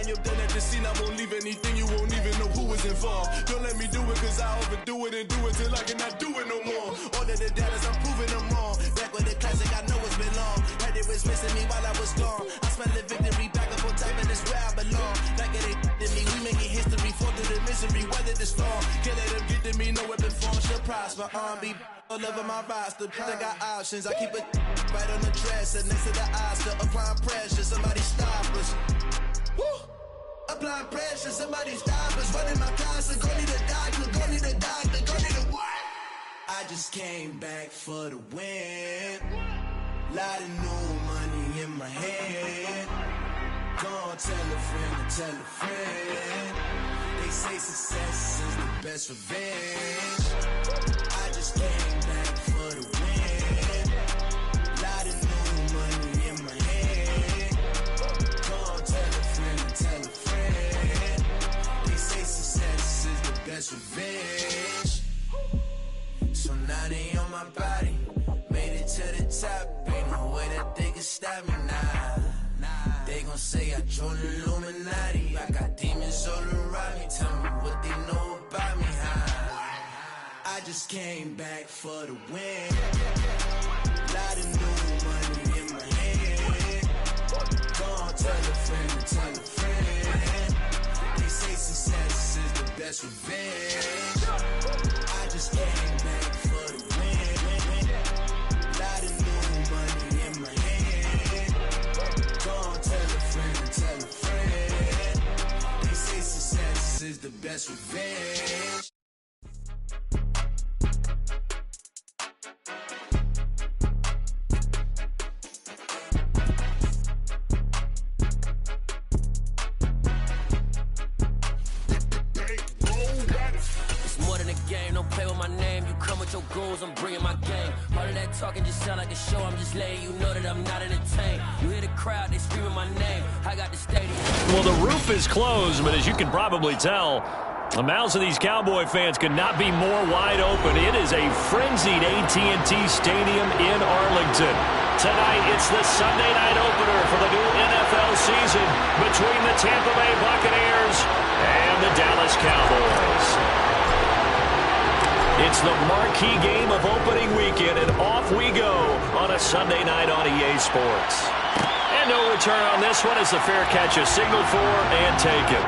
line you up done at the scene. I won't leave anything, you won't even know who was involved. Don't let me do it, cause I overdo it and do it till I cannot do it no more. All of the doubters, I'm proving them wrong. Back with the classic, I know it's been long. Heard it was missing me while I was gone. I smell the victory back up on top, and it's where I belong. Like it ain't to me, we making history, fall through the misery, weather the storm. Can't let them get to me, no weapon form should prosper. Be all over my roster, I got options. I keep it right on the dresser, next to the Oscar. Applying pressure, somebody stop us. Woo! Applying pressure, somebody stop us. Running my closet, go need a doctor, go need a doctor, go need a what? I just came back for the win. Lot of new money in my hand. Go on, tell a friend and tell a friend. They say success is the best revenge. I just came back for the win. Lot of new money in my hand. Go on, tell a friend and tell a friend. They say success is the best revenge. So now they on my body. Made it to the top. Ain't no way that they can stop me now. They gon' say I joined the Illuminati. I got demons all around me. Tell me what they know about me, huh? I just came back for the win. Lot of new money in my hand. Go on, tell a friend and tell a friend. They say success is the best revenge. I just came back for the win. Lot of new money in my hand. Go on, tell a friend and tell a friend. They say success is the best revenge. Goals, I'm bringing my game. All of that talking just sound like a show. I'm just letting you know that I'm not entertained. You hear the crowd, they screaming my name. I got the stadium. Well, the roof is closed, but as you can probably tell, the mouths of these Cowboy fans could not be more wide open. It is a frenzied AT&T Stadium in Arlington. Tonight, it's the Sunday night opener for the new NFL season between the Tampa Bay Buccaneers and the Dallas Cowboys. It's the marquee game of opening weekend, and off we go on a Sunday night on EA Sports. And no return on this one as the fair catch is signaled for and taken.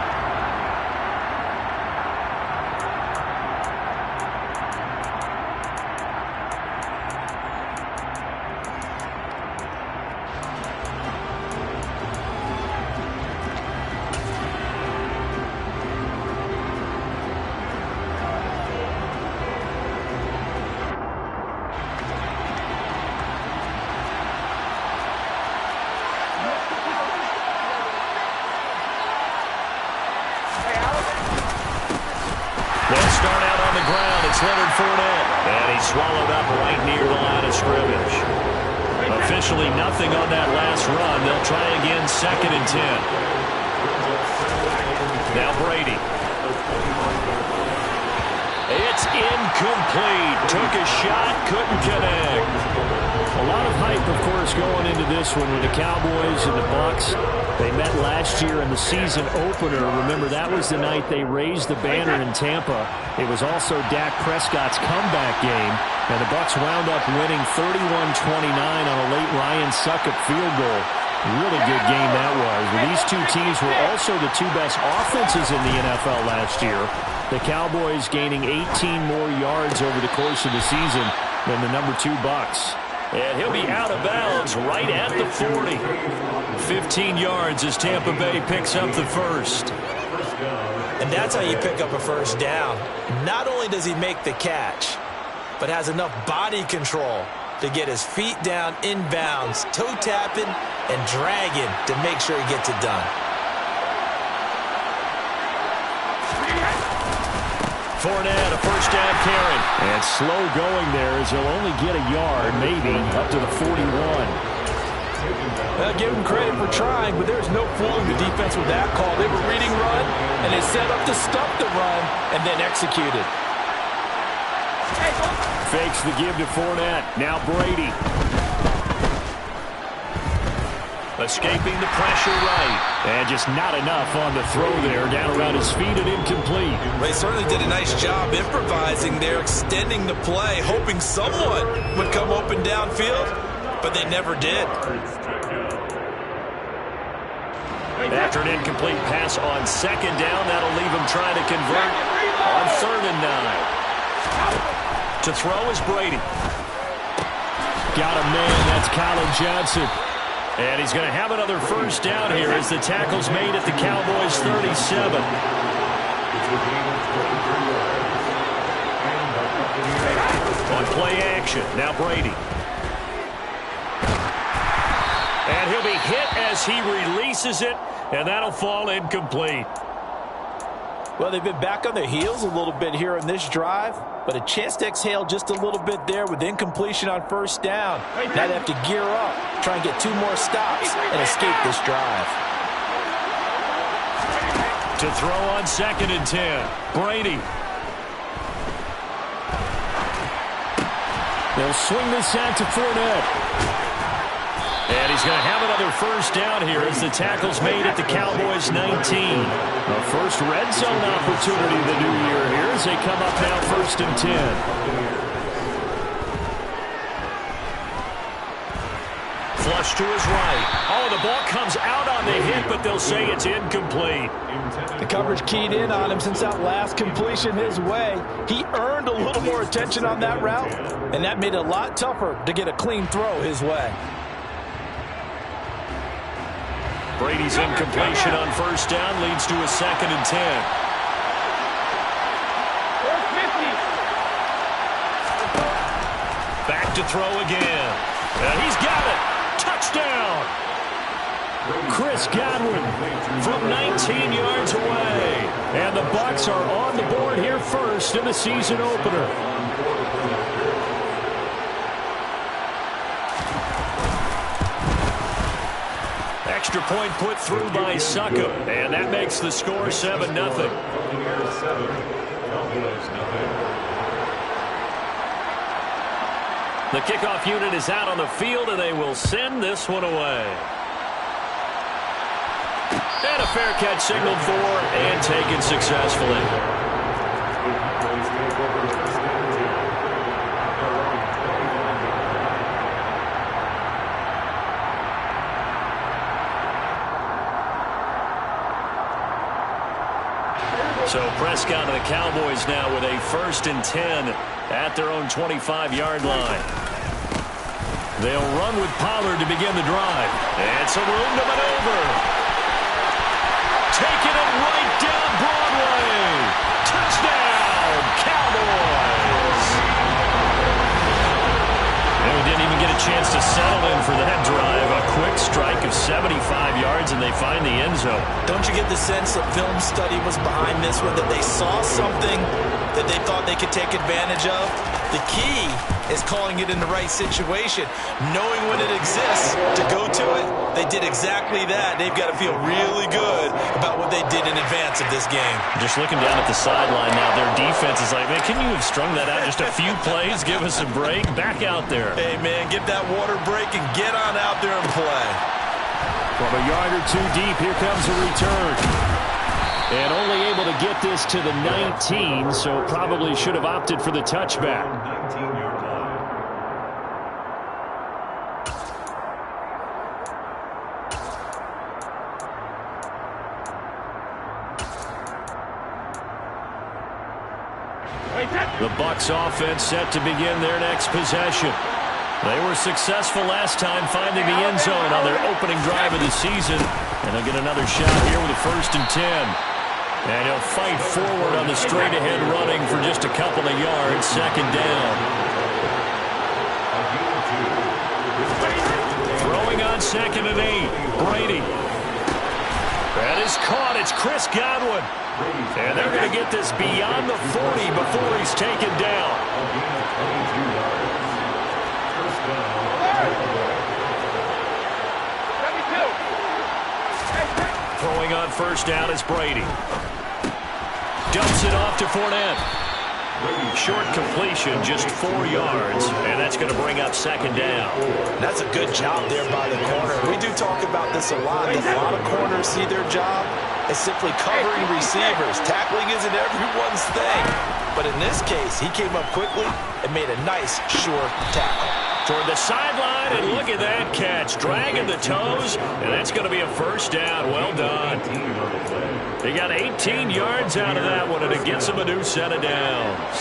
Swallowed up right near the line of scrimmage. Officially nothing on that last run. They'll try again, 2nd and 10. Now Brady. It's incomplete. Took a shot, couldn't connect. A lot of hype, of course, going into this one with the Cowboys and the Bucs. They met last year in the season opener. Remember, that was the night they raised the banner in Tampa. It was also Dak Prescott's comeback game, and the Bucs wound up winning 31-29 on a late Ryan Succop field goal. Really good game that was. These two teams were also the two best offenses in the NFL last year. The Cowboys gaining 18 more yards over the course of the season than the number 2 Bucs. And he'll be out of bounds right at the 40. 15 yards as Tampa Bay picks up the first. And that's how you pick up a first down. Not only does he make the catch, but has enough body control to get his feet down inbounds, toe tapping and dragging to make sure he gets it done. Fournette, a first down carry. And slow going there as he'll only get a yard, maybe, up to the 41. Well, give him credit for trying, but there's no fooling the defense with that call. They were reading run, and they set up to stop the run, and then executed. Fakes the give to Fournette. Now Brady. Escaping the pressure right. And just not enough on the throw there. Down around his feet and incomplete. They certainly did a nice job improvising there, extending the play, hoping someone would come open downfield, but they never did. After an incomplete pass on second down, that'll leave him trying to convert on 3rd and 9. To throw is Brady. Got a man, that's Colin Johnson. And he's going to have another first down here as the tackle's made at the Cowboys' 37. On play action, now Brady. And he'll be hit as he releases it, and that'll fall incomplete. Well, they've been back on their heels a little bit here in this drive, but a chance to exhale just a little bit there with incompletion on first down. Now they have to gear up, try and get 2 more stops, and escape this drive. To throw on 2nd and 10, Brady. They'll swing this out to Fournette. And he's going to have another first down here as the tackle's made at the Cowboys' 19. A first red zone opportunity the new year here as they come up now 1st and 10. Flush to his right. Oh, the ball comes out on the hit, but they'll say it's incomplete. The coverage keyed in on him since that last completion his way. He earned a little more attention on that route, and that made it a lot tougher to get a clean throw his way. Brady's incompletion on first down leads to a 2nd and 10. Back to throw again. And he's got it. Touchdown. Chris Godwin from 19 yards away. And the Bucs are on the board here first in the season opener. Extra point put through by Suckup, and that makes the score 7-0. The kickoff unit is out on the field, and they will send this one away. And a fair catch signaled for and taken successfully. So Prescott and the Cowboys now with a 1st and 10 at their own 25-yard line. They'll run with Pollard to begin the drive. And some room to maneuver. Taking it right down Broadway. Touchdown, Cowboys. And we didn't even get a chance to settle in for that drive. A quick strike of 75 yards, and they find the end zone. Don't you get the sense that film study was behind this one, that they saw something that they thought they could take advantage of? The key is calling it in the right situation, knowing when it exists to go to it. They did exactly that. They've got to feel really good about what they did in advance of this game. Just looking down at the sideline now, their defense is like, man, can you have strung that out just a few plays? Give us a break. Back out there. Hey, man, give that water break and get on out there and play. From a yard or two deep, here comes a return. And only able to get this to the 19, so probably should have opted for the touchback. 19-yard line. The Bucs offense set to begin their next possession. They were successful last time finding the end zone on their opening drive of the season. And they'll get another shot here with a 1st and 10. And he'll fight forward on the straight-ahead running for just a couple of yards. 2nd down. Throwing on 2nd and 8. Brady. That is caught. It's Chris Godwin. And they're going to get this beyond the 40 before he's taken down. Throwing on 1st down is Brady. Dumps it off to Fournette. Short completion, just 4 yards, and that's going to bring up second down. That's a good job there by the corner. We do talk about this a lot. A lot of corners see their job as simply covering receivers. Tackling isn't everyone's thing. But in this case, he came up quickly and made a nice, sure tackle. Toward the sideline, and look at that catch. Dragging the toes, and that's going to be a first down. Well done. He got 18 yards out of that one, and it gets him a new set of downs.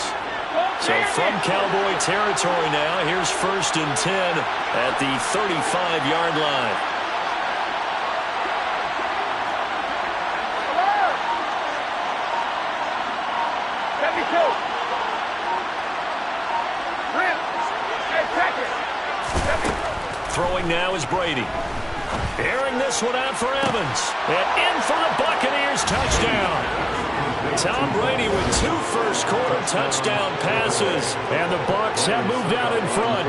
So from Cowboy territory now, here's 1st and 10 at the 35-yard line. Throwing now is Brady. Airing this one out for Evans. And in for the Buccaneers touchdown. Tom Brady with 2 first-quarter touchdown passes. And the Bucs have moved out in front.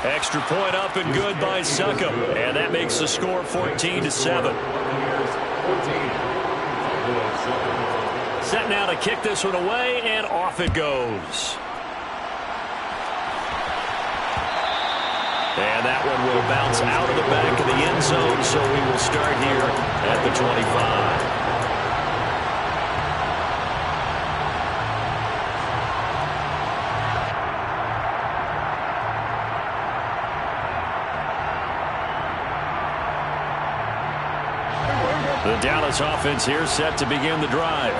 Extra point up and good by Succop. And that makes the score 14-7. Set now to kick this one away, and off it goes. And that one will bounce out of the back of the end zone, so we will start here at the 25. The Dallas offense here set to begin the drive.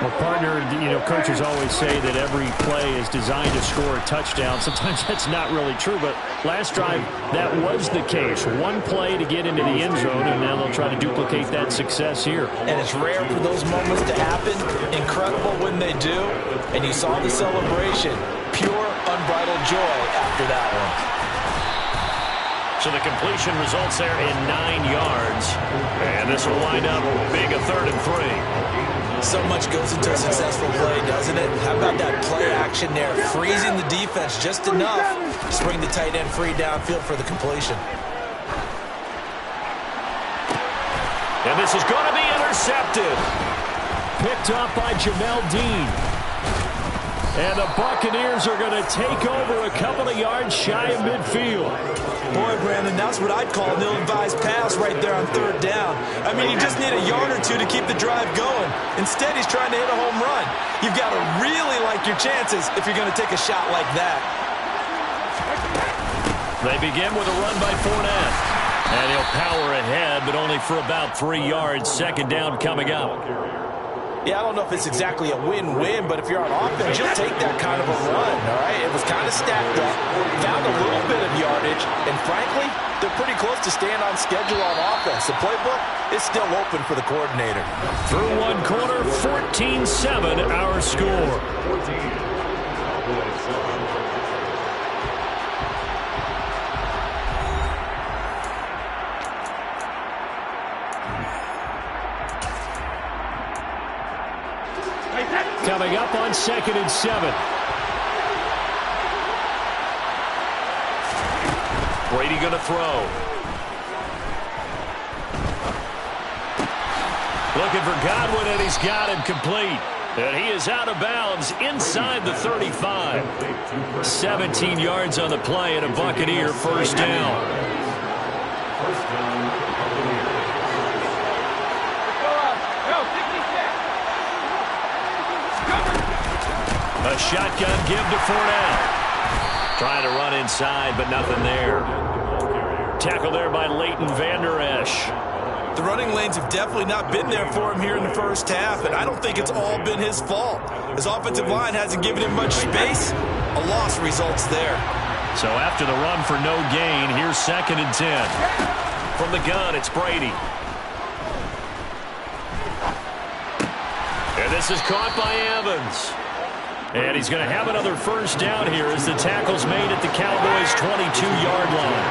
Well, partner, coaches always say that every play is designed to score a touchdown. Sometimes that's not really true, but last drive, that was the case. One play to get into the end zone, and now they'll try to duplicate that success here. And it's rare for those moments to happen. Incredible when they do. And you saw the celebration. Pure, unbridled joy after that one. So the completion results there in 9 yards. And this will wind up being a 3rd and 3. So much goes into a successful play, doesn't it? How about that play action there? Freezing the defense just enough to bring the tight end free downfield for the completion. And this is going to be intercepted. Picked up by Jamel Dean. And the Buccaneers are going to take over a couple of yards shy of midfield. Boy, Brandon, that's what I'd call an ill-advised pass right there on 3rd down. I mean, you just need a yard or two to keep the drive going. Instead, he's trying to hit a home run. You've got to really like your chances if you're going to take a shot like that. They begin with a run by Fournette. And he'll power ahead, but only for about 3 yards. Second down coming up. Yeah, I don't know if it's exactly a win-win, but if you're on offense, you'll take that kind of a run, all right? It was kind of stacked up, found a little bit of yardage, and frankly, they're pretty close to staying on schedule on offense. The playbook is still open for the coordinator. Through one quarter, 14-7 our score. Coming up on 2nd and 7. Brady going to throw. Looking for Godwin, and he's got him complete. And he is out of bounds inside the 35. 17 yards on the play, and a Buccaneer first down. A shotgun give to Fournette. Trying to run inside, but nothing there. Tackle there by Leighton Vander Esch. The running lanes have definitely not been there for him here in the first half, and I don't think it's all been his fault. His offensive line hasn't given him much space. A loss results there. So after the run for no gain, here's 2nd and 10. From the gun, it's Brady. And this is caught by Evans. And he's going to have another first down here as the tackle's made at the Cowboys' 22-yard line.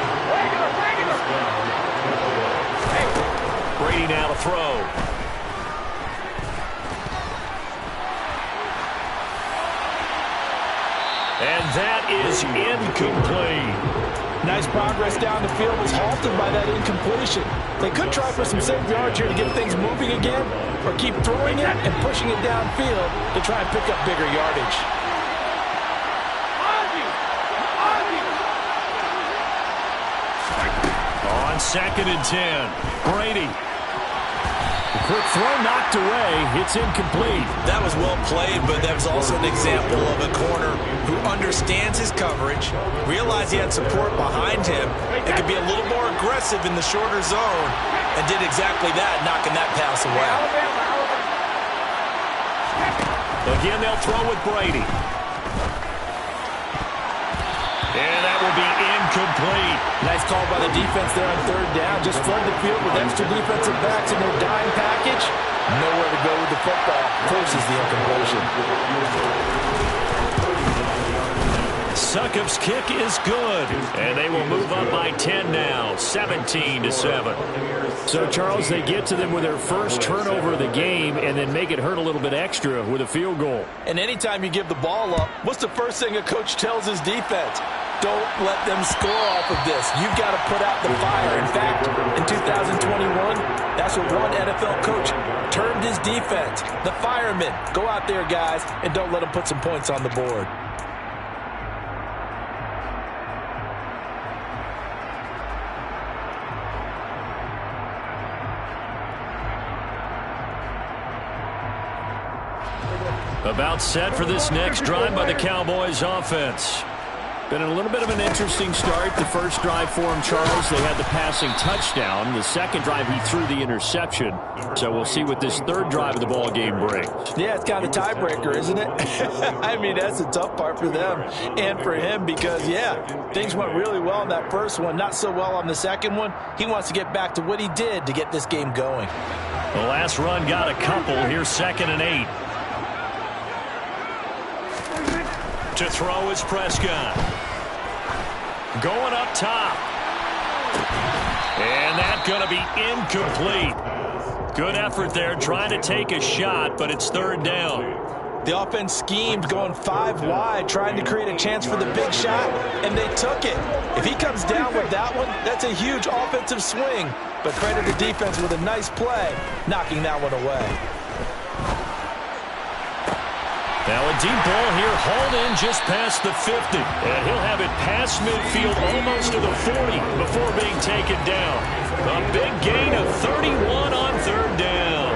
Brady now to throw. And that is incomplete. Nice progress down the field was halted by that incompletion. They could try for some safe yards here to get things moving again, or keep throwing it and pushing it downfield to try and pick up bigger yardage. On 2nd and 10, Brady. The quick throw knocked away. It's incomplete. That was well played, but that was also an example of a corner who understands his coverage, realized he had support behind him, and could be a little more aggressive in the shorter zone, and did exactly that, knocking that pass away. Again, they'll throw with Brady. And that will be incomplete. Nice call by the defense there on 3rd down. Just flood the field with extra defensive backs in their dime package. Nowhere to go with the football. Forces the incompletion. Succop's kick is good. And they will move up by 10 now, 17-7. So, Charles, they get to them with their first turnover of the game and then make it hurt a little bit extra with a field goal. And anytime you give the ball up, what's the first thing a coach tells his defense? Don't let them score off of this. You've got to put out the fire. In fact, in 2021, that's what one NFL coach termed his defense. The firemen. Go out there, guys, and don't let them put some points on the board. About set for this next drive by the Cowboys offense. Been a little bit of an interesting start. The first drive for him, Charles, they had the passing touchdown. The second drive, he threw the interception. So we'll see what this third drive of the ball game brings. Yeah, it's kind of a tiebreaker, isn't it? I mean, that's the tough part for them and for him because, yeah, things went really well in that first one, not so well on the second one. He wants to get back to what he did to get this game going. The last run got a couple. Here's 2nd and 8. To throw is Prescott. Going up top. And that's going to be incomplete. Good effort there trying to take a shot, but it's 3rd down. The offense schemed going 5 wide, trying to create a chance for the big shot, and they took it. If he comes down with that one, that's a huge offensive swing. But credit the defense with a nice play, knocking that one away. Now a deep ball here, hauled in just past the 50. And he'll have it past midfield almost to the 40 before being taken down. A big gain of 31 on 3rd down.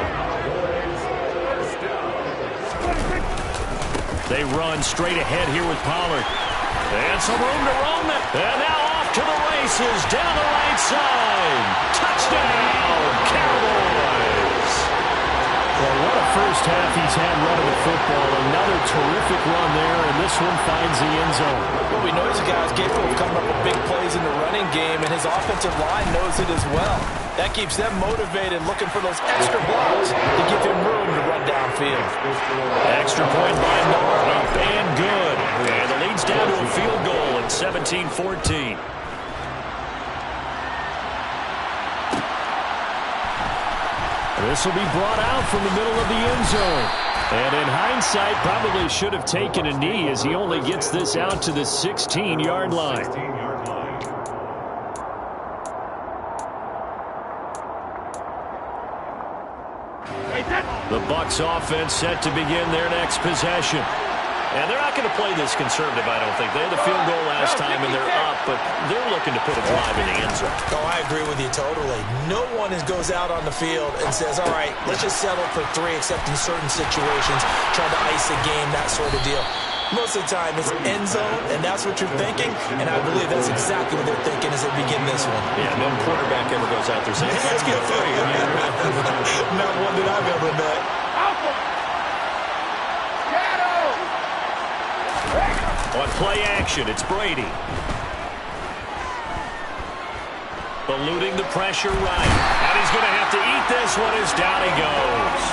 They run straight ahead here with Pollard. And some room to roam it. And now off to the races down the right side. Touchdown, Cowboys. Well, what a first half he's had running the football. Another terrific run there, and this one finds the end zone. Well, we know he's a guy who's capable of coming up with big plays in the running game, and his offensive line knows it as well. That keeps them motivated, looking for those extra blocks to give him room to run downfield. Extra point by Moore, up and good. And the lead's down to a field goal at 17-14. This will be brought out from the middle of the end zone. And in hindsight, probably should have taken a knee as he only gets this out to the 16-yard line. The Bucs offense set to begin their next possession. And they're not going to play this conservative, I don't think. They had the field goal last time, and they're up, but they're looking to put a drive in the end zone. Oh, I agree with you totally. No one goes out on the field and says, all right, let's just settle for 3, except in certain situations, trying to ice a game, that sort of deal. Most of the time, it's end zone, and that's what you're thinking, and I believe that's exactly what they're thinking as they begin this one. Yeah, no quarterback ever goes out there saying, hey, let's get 3. Not one that I've ever met. On play action, it's Brady. Eluding the pressure right. And he's going to have to eat this one as down he goes.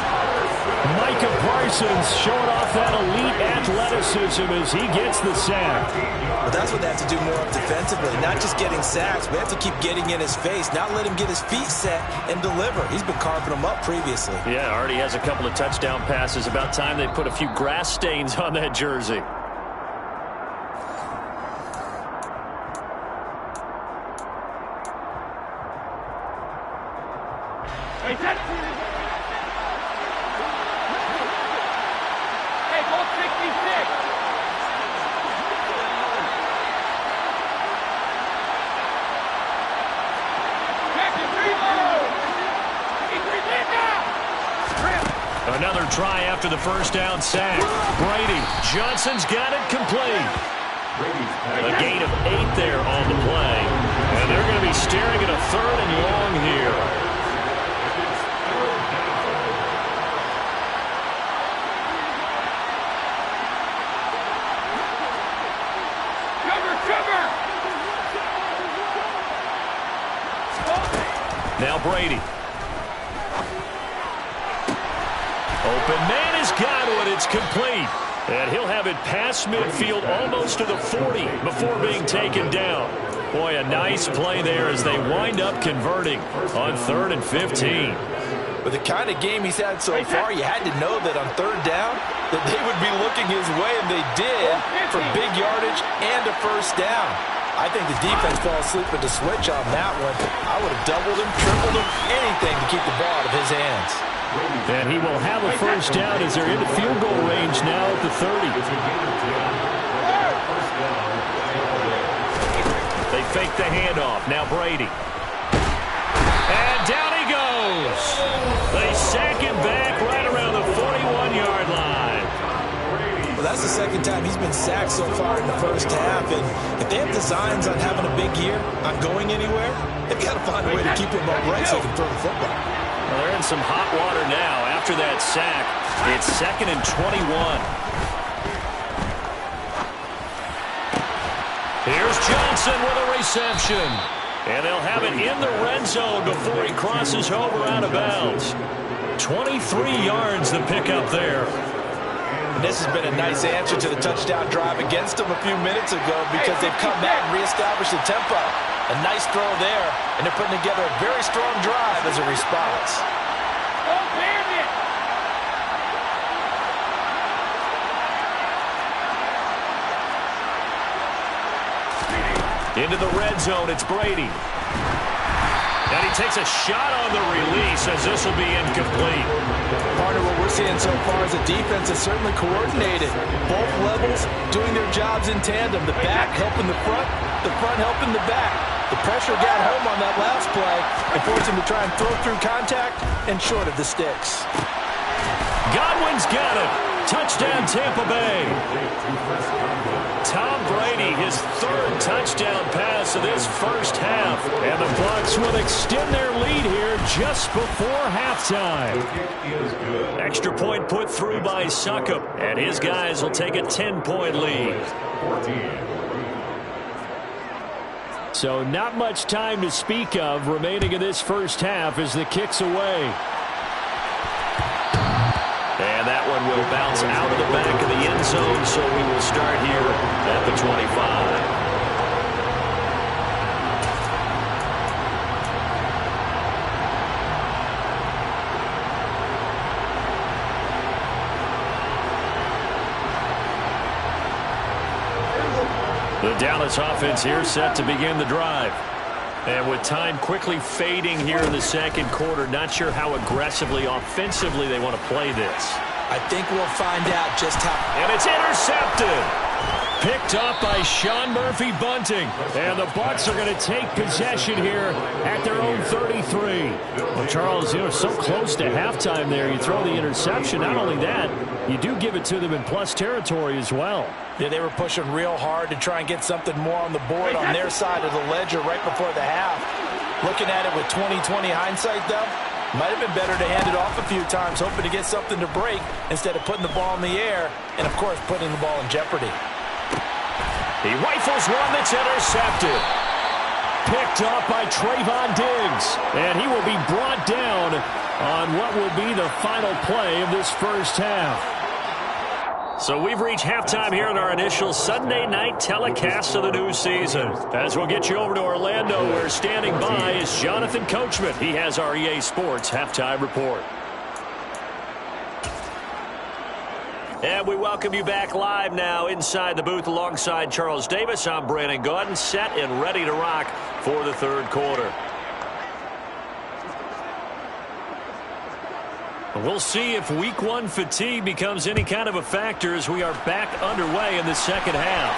Micah Parsons showing off that elite athleticism as he gets the sack. But that's what they have to do more of defensively, not just getting sacks. We have to keep getting in his face, not let him get his feet set and deliver. He's been carving them up previously. Yeah, already has a couple of touchdown passes. About time they put a few grass stains on that jersey. Another try after the first down sack. Brady. Johnson's got it complete. A gain of 8 there on the play. And they're going to be staring at a 3rd and long here. Now Brady. Open man has got it. It's complete. And he'll have it past midfield almost to the 40 before being taken down. Boy, a nice play there as they wind up converting on 3rd and 15. With the kind of game he's had so far, you had to know that on 3rd down that they would be looking his way, and they did for big yardage and a first down. I think the defense fell asleep at the switch on that one. I would have doubled him, tripled him, anything to keep the ball out of his hands. And he will have a first down as they're into field goal range now at the 30. They fake the handoff. Now Brady. And down he goes. They sack him back right around the 41-yard line. Well, that's the second time he's been sacked so far in the first half. And if they have designs on having a big year, on going anywhere, they've got to find a way to keep him upright so he can throw the football. Well, they're in some hot water now after that sack. It's 2nd and 21. Here's Johnson with a reception. And they'll have it in the red zone before he crosses over out of bounds. 23 yards the pickup there. And this has been a nice answer to the touchdown drive against them a few minutes ago because they've come back and reestablished the tempo. A nice throw there, and they're putting together a very strong drive as a response. Into the red zone, it's Brady. And he takes a shot on the release as this will be incomplete. Part of what we're seeing so far is the defense is certainly coordinated. Both levels doing their jobs in tandem. The back helping the front helping the back. The pressure got home on that last play and forced him to try and throw through contact and short of the sticks. Godwin's got it. Touchdown, Tampa Bay. Tom Brady, his 3rd touchdown pass of this first half. And the Bucs will extend their lead here just before halftime. Extra point put through by Succop. And his guys will take a 10-point lead. So not much time to speak of remaining in this first half as the kick's away. And that one will bounce out of the back of the end zone, so we will start here at the 25. The Dallas offense here set to begin the drive. And with time quickly fading here in the second quarter, not sure how aggressively, offensively they want to play this. I think we'll find out just how. And it's intercepted. Picked up by Sean Murphy Bunting. And the Bucs are going to take possession here at their own 33. Well, Charles, so close to halftime there. You throw the interception. Not only that, you do give it to them in plus territory as well. Yeah, they were pushing real hard to try and get something more on the board on their side of the ledger right before the half. Looking at it with 20/20 hindsight, though, might have been better to hand it off a few times, hoping to get something to break instead of putting the ball in the air and, of course, putting the ball in jeopardy. He rifles one that's intercepted. Picked up by Trayvon Diggs. And he will be brought down on what will be the final play of this first half. So we've reached halftime here in our initial Sunday night telecast of the new season. As we'll get you over to Orlando, where standing by is Jonathan Coachman. He has our EA Sports halftime report. And we welcome you back live now inside the booth alongside Charles Davis. I'm Brandon Gaudin, set and ready to rock for the third quarter. We'll see if week one fatigue becomes any kind of a factor as we are back underway in the second half.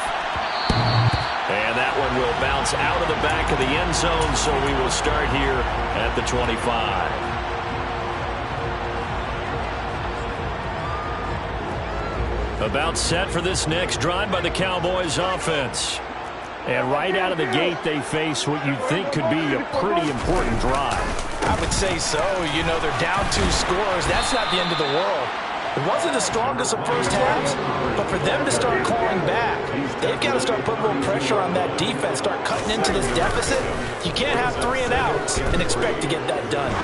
And that one will bounce out of the back of the end zone, so we will start here at the 25. About set for this next drive by the Cowboys offense. And right out of the gate, they face what you'd think could be a pretty important drive. I would say so. You know, they're down 2 scores. That's not the end of the world. It wasn't the strongest of first halves, but for them to start clawing back, they've got to start putting a little pressure on that defense, start cutting into this deficit. You can't have 3 and outs and expect to get that done.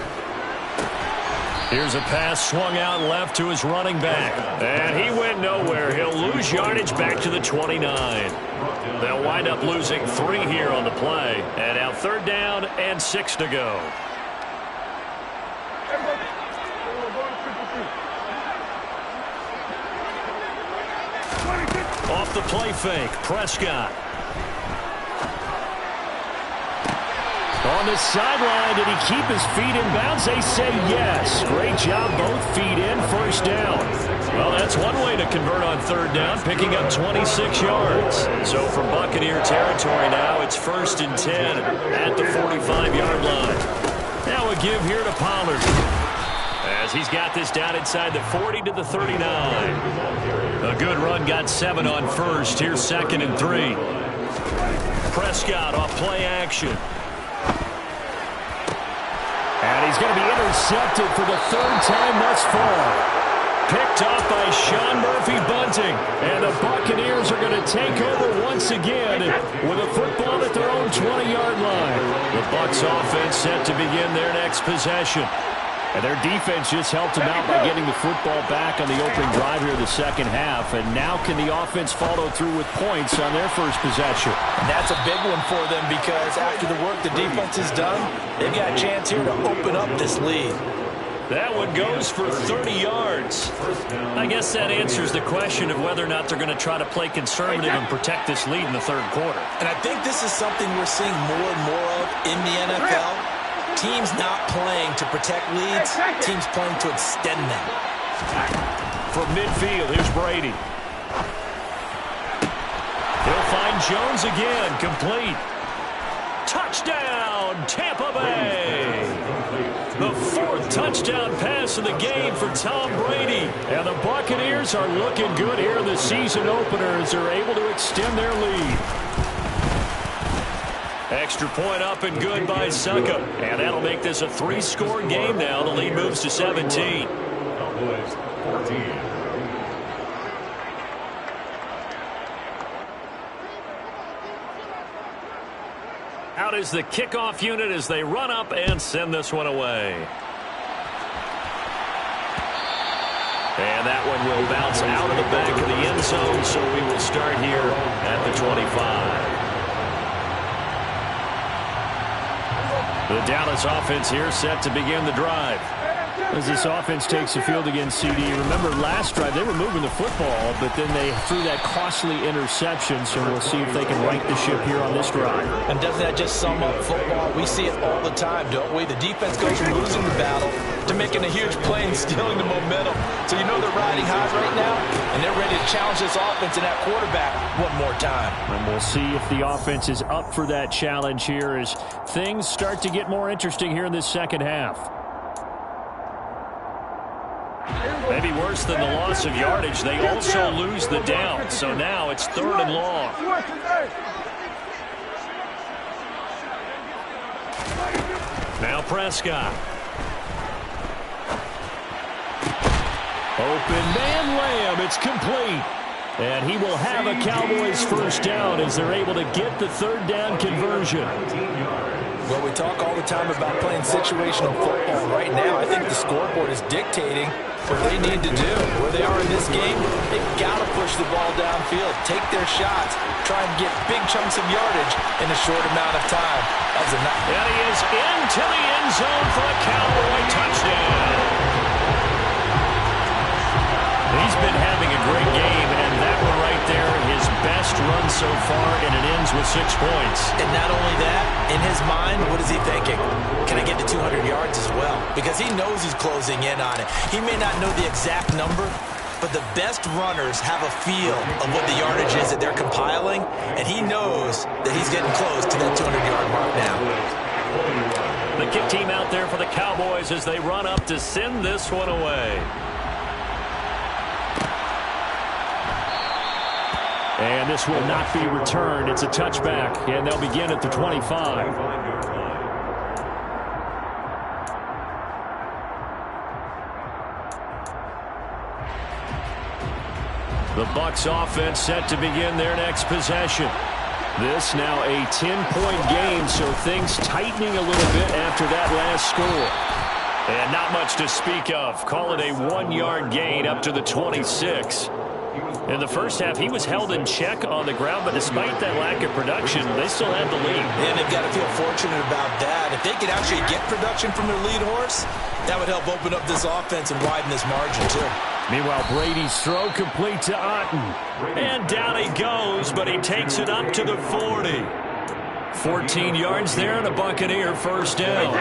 Here's a pass swung out left to his running back. And he went nowhere. He'll lose yardage back to the 29. They'll wind up losing 3 here on the play. And now 3rd down and 6 to go. Off the play fake, Prescott. On the sideline, did he keep his feet in bounds? They say yes. Great job, both feet in, 1st down. Well, that's one way to convert on 3rd down, picking up 26 yards. So from Buccaneer territory now, it's 1st and 10 at the 45-yard line. Now a give here to Pollard, as he's got this down inside the 40 to the 39. A good run, got 7 on 1st. Here's 2nd and 3. Prescott off play action. And he's going to be intercepted for the 3rd time thus far. Picked off by Sean Murphy-Bunting. And the Buccaneers are going to take over once again with a football at their own 20-yard line. The Bucs offense set to begin their next possession. And their defense just helped them out by getting the football back on the opening drive here in the second half. And now can the offense follow through with points on their first possession? And that's a big one for them because after the work the defense has done, they've got a chance here to open up this lead. That one goes for 30 yards. I guess that answers the question of whether or not they're going to try to play conservative and protect this lead in the 3rd quarter. And I think this is something we're seeing more and more of in the NFL. Teams not playing to protect leads, teams playing to extend them. From midfield, here's Brady. He'll find Jones again, complete. Touchdown, Tampa Bay. The 4th touchdown pass of the game for Tom Brady. And the Buccaneers are looking good here in the season opener as they're able to extend their lead. Extra point up and good by Suckup. And that'll make this a 3-score game now. The lead moves to 17. Out is the kickoff unit as they run up and send this one away. And that one will bounce out of the back of the end zone, so we will start here at the 25. The Dallas offense here set to begin the drive. As this offense takes the field against CD, remember last drive they were moving the football, but then they threw that costly interception, so we'll see if they can right the ship here on this drive. And doesn't that just sum up football? We see it all the time, don't we? The defense goes from losing the battle to making a huge play and stealing the momentum. So you know they're riding high right now, and they're ready to challenge this offense and that quarterback one more time. And we'll see if the offense is up for that challenge here as things start to get more interesting here in this second half. Maybe worse than the loss of yardage, they also lose the down. So now it's 3rd and long. Now Prescott. Open man Lamb, it's complete. And he will have a Cowboys 1st down as they're able to get the 3rd down conversion. Well, we talk all the time about playing situational football. Right now, I think the scoreboard is dictating what they need to do. Where they are in this game, they've got to push the ball downfield, take their shots, try and get big chunks of yardage in a short amount of time. That was a nice. And he is into the end zone for a Cowboy touchdown. He's been having a great game, and that one right there, his best run so far, and it ends with 6 points. And not only that, in his his mind, what is he thinking? Can I get to 200 yards as well? Because he knows he's closing in on it. He may not know the exact number, but the best runners have a feel of what the yardage is that they're compiling, and he knows that he's getting close to that 200-yard mark now. The kick team out there for the Cowboys as they run up to send this one away. And this will not be returned. It's a touchback, and they'll begin at the 25. The Bucs offense set to begin their next possession. This now a 10-point game, so things tightening a little bit after that last score. And not much to speak of. Call it a 1-yard gain up to the 26. In the first half, he was held in check on the ground, but despite that lack of production, they still had the lead. And they've got to feel fortunate about that. If they could actually get production from their lead horse, that would help open up this offense and widen this margin, too. Meanwhile, Brady's throw complete to Otten. And down he goes, but he takes it up to the 40. 14 yards there and a Buccaneer first down.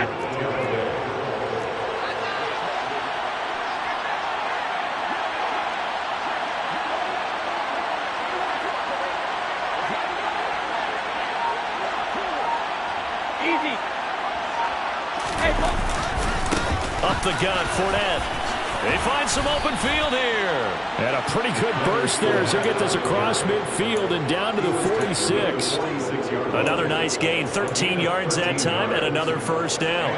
Up the gut, Fournette. They find some open field here. And a pretty good burst there as they get this across midfield and down to the 46. Another nice gain, 13 yards that time, and another first down.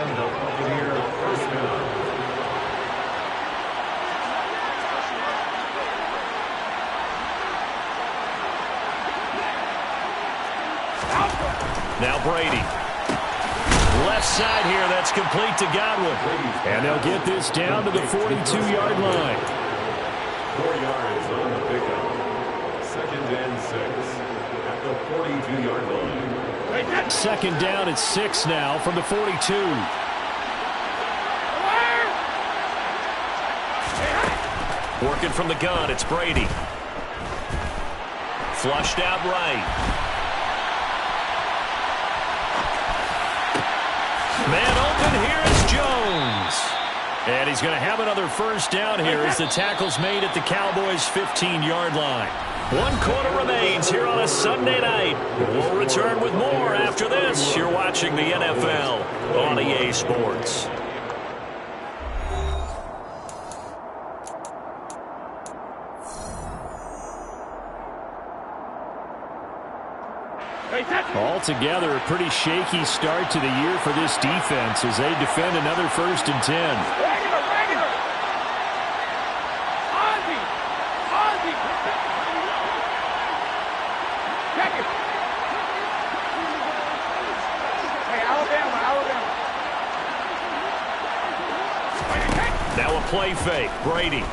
Now Brady. Left side here, that's complete to Godwin. And they'll get this down to the 42-yard line. 4 yards on the pickup. 2nd and 6 at the 42-yard line. Second down at 6 now from the 42. Working from the gun, it's Brady. Flushed out right. Man open, here is Jones. And he's going to have another first down here as the tackle's made at the Cowboys' 15-yard line. 1 quarter remains here on a Sunday night. We'll return with more after this. You're watching the NFL on EA Sports. Altogether, a pretty shaky start to the year for this defense as they defend another 1st and 10. Now a play fake. Brady.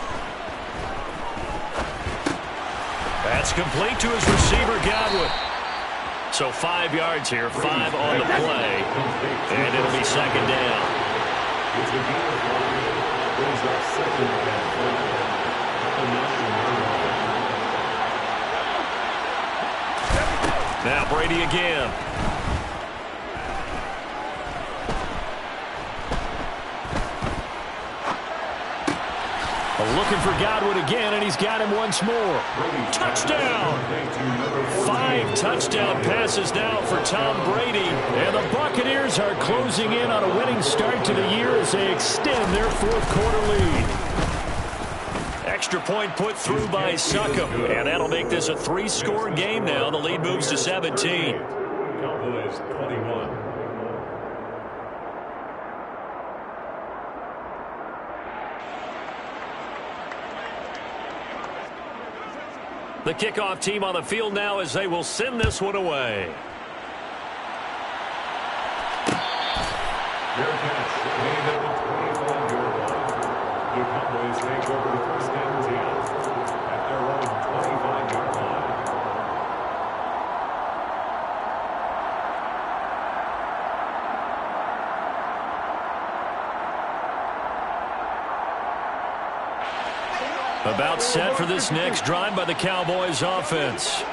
That's complete to his receiver, Godwin. So 5 yards here, 5 on the play, and it'll be second down. Now Brady again. Looking for Godwin again, and he's got him once more. Touchdown! 5 touchdown passes now for Tom Brady. And the Buccaneers are closing in on a winning start to the year as they extend their 4th quarter lead. Extra point put through by Succop, and that'll make this a 3-score game now. The lead moves to 17. Cowboys 21. The kickoff team on the field now as they will send this one away. Their catch made at the 25-yard line. The Cowboys take over the 1st and 10 at their own 25-yard line. About set for this next drive by the Cowboys offense.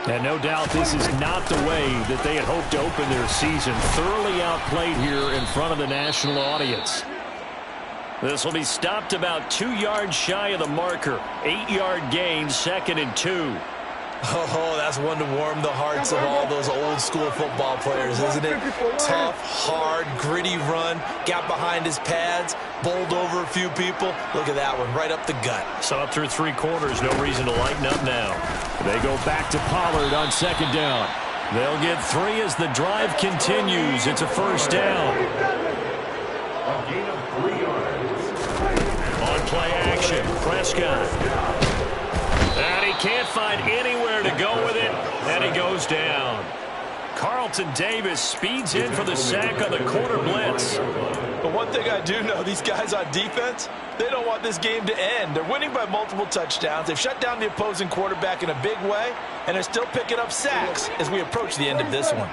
And no doubt this is not the way that they had hoped to open their season. Thoroughly outplayed here in front of the national audience. This will be stopped about 2 yards shy of the marker. 8-yard gain, 2nd and 2. Oh, that's one to warm the hearts of all those old-school football players, isn't it? Tough, hard, gritty run, got behind his pads, bowled over a few people. Look at that one, right up the gut. So up through 3 quarters, no reason to lighten up now. They go back to Pollard on 2nd down. They'll get 3 as the drive continues. It's a 1st down. A gain of 3 yards. On play action, Prescott. And he can't find anywhere to go with it, and he goes down. Carlton Davis speeds in for the sack on the corner blitz. But one thing I do know, these guys on defense, they don't want this game to end. They're winning by multiple touchdowns. They've shut down the opposing quarterback in a big way, and they're still picking up sacks as we approach the end of this one.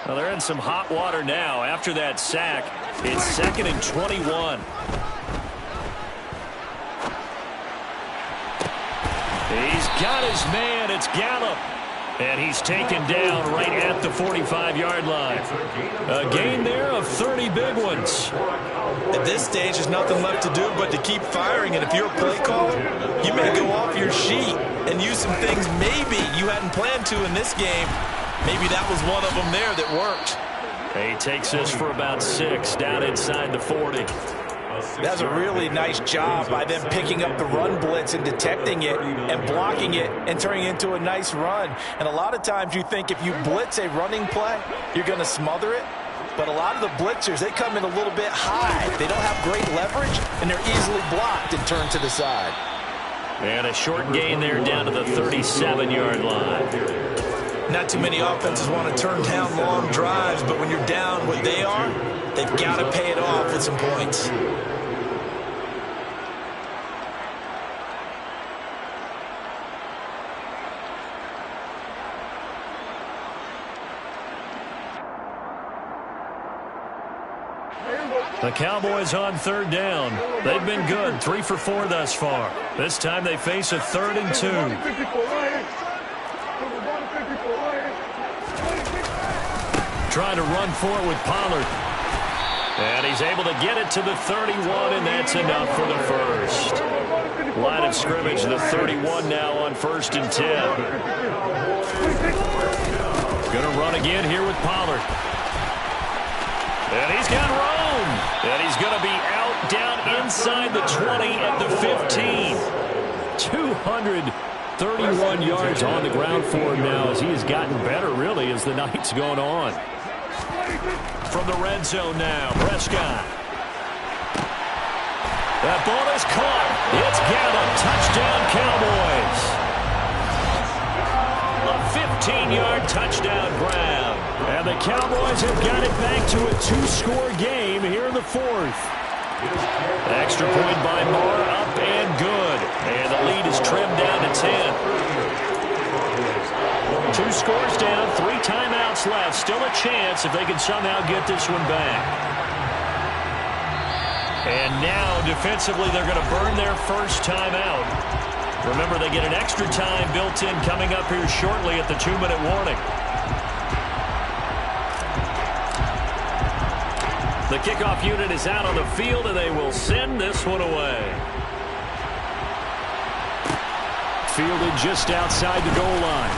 Well, they're in some hot water now. After that sack, it's 2nd and 21. He's got his man. It's Gallup. And he's taken down right at the 45-yard line. A gain there of 30 big ones. At this stage, there's nothing left to do but to keep firing. And if you're a play caller, you may go off your sheet and use some things maybe you hadn't planned to in this game. Maybe that was one of them there that worked. He takes us for about 6 down inside the 40. That's a really nice job by them picking up the run blitz and detecting it and blocking it and turning it into a nice run. And a lot of times you think if you blitz a running play, you're going to smother it. But a lot of the blitzers, they come in a little bit high. They don't have great leverage, and they're easily blocked and turned to the side. And a short gain there down to the 37-yard line. Not too many offenses want to turn down long drives, but when you're down what they are, they've got to pay it off with some points. The Cowboys on 3rd down. They've been good, 3 for 4 thus far. This time they face a 3rd and 2. Trying to run for it with Pollard. And he's able to get it to the 31, and that's enough for the first. Line of scrimmage, the 31 now on 1st and 10. Going to run again here with Pollard. And he's got room. And he's going to be out down inside the 20 at the 15. 231 yards on the ground for him now as he has gotten better, really, as the night's gone on. From the red zone now, Prescott. That ball is caught. It's Gallup. Touchdown, Cowboys. A 15-yard touchdown grab. And the Cowboys have got it back to a 2-score game here in the 4th. Extra point by Moore, up and good. And the lead is trimmed down to 10. 2 scores down, 3 timeouts left. Still a chance if they can somehow get this one back. And now, defensively, they're going to burn their first timeout. Remember, they get an extra time built in coming up here shortly at the 2-minute warning. The kickoff unit is out on the field, and they will send this one away. Fielded just outside the goal line.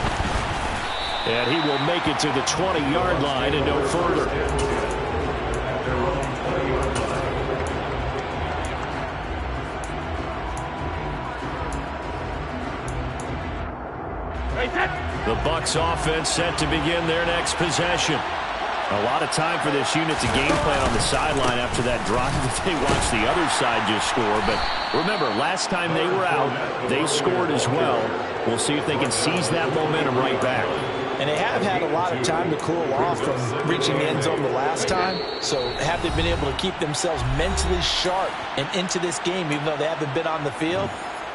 And he will make it to the 20-yard line and no further. The Bucs offense set to begin their next possession. A lot of time for this unit to game plan on the sideline after that drive that they watched the other side just score. But remember, last time they were out, they scored as well. We'll see if they can seize that momentum right back. And they have had a lot of time to cool off from reaching the end zone the last time. So have they been able to keep themselves mentally sharp and into this game, even though they haven't been on the field?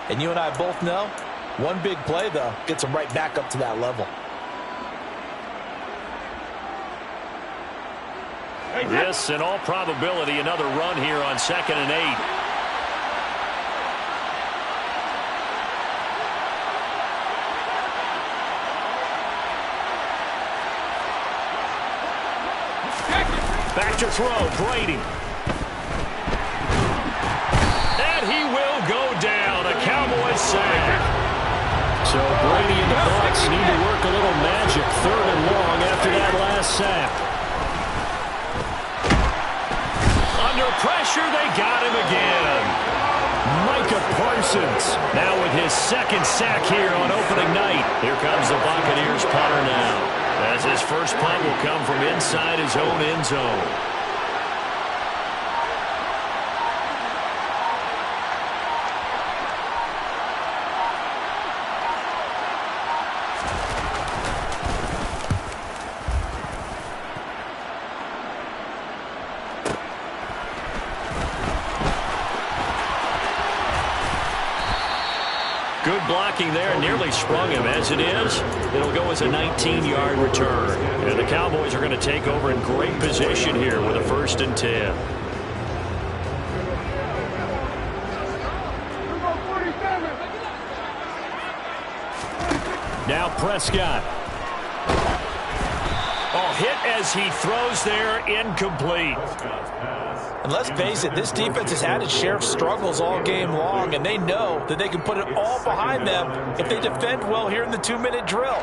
And you and I both know, one big play, though, gets them right back up to that level. This, in all probability, another run here on 2nd and 8. Back to throw, Brady. And he will go down. A Cowboys sack. So Brady and the Bucs need to work a little magic. 3rd and long after that last sack. Under pressure, they got him again. Micah Parsons now with his 2nd sack here on opening night. Here comes the Buccaneers punter now, as his first punt will come from inside his own end zone. Good blocking there, nearly sprung him. As it is, it'll go as a 19-yard return. And the Cowboys are going to take over in great position here with a 1st and 10. Now Prescott. Oh, hit as he throws there, incomplete. And let's face it, this defense has had its share of struggles all game long, and they know that they can put it all behind them if they defend well here in the 2-minute drill.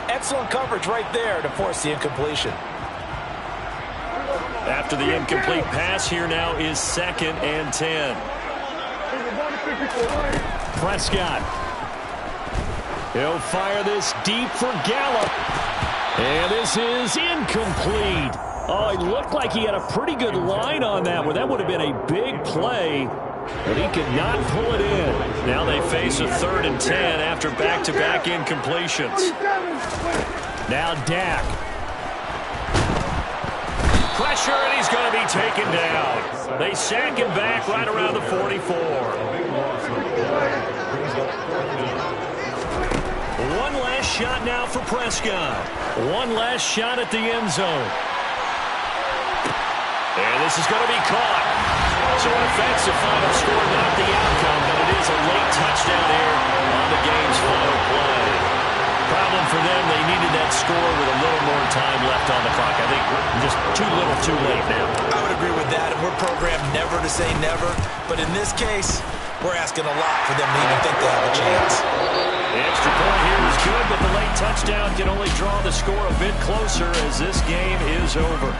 Excellent coverage right there to force the incompletion. After the incomplete pass, here now is 2nd and 10. Prescott. He'll fire this deep for Gallup. And this is incomplete. Oh, it looked like he had a pretty good line on that one. That would have been a big play, but he could not pull it in. Now they face a 3rd and 10 after back-to-back incompletions. Now Dak. Pressure, and he's going to be taken down. They sack him back right around the 44. One last shot now for Prescott. One last shot at the end zone. And this is going to be caught. So an offensive final score, not the outcome, but it is a late touchdown here on the game's final play. Problem for them, they needed that score with a little more time left on the clock. I think just too little too late now. I would agree with that, and we're programmed never to say never. But in this case, we're asking a lot for them to even think they have a chance. The extra point here is good, but the late touchdown can only draw the score a bit closer as this game is over.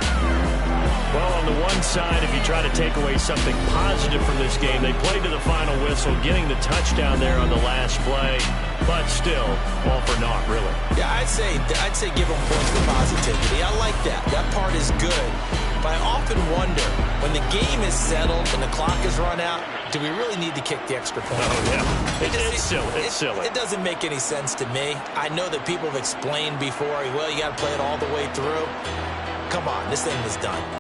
Well, on the one side, if you try to take away something positive from this game, they played to the final whistle, getting the touchdown there on the last play, but still, all for naught, really. Yeah, I'd say give them points for positivity. I like that. That part is good. But I often wonder, when the game is settled and the clock is run out, do we really need to kick the extra point? Oh, yeah. It's silly. It's silly. It doesn't make any sense to me. I know that people have explained before, well, you got to play it all the way through. Come on, this thing was done.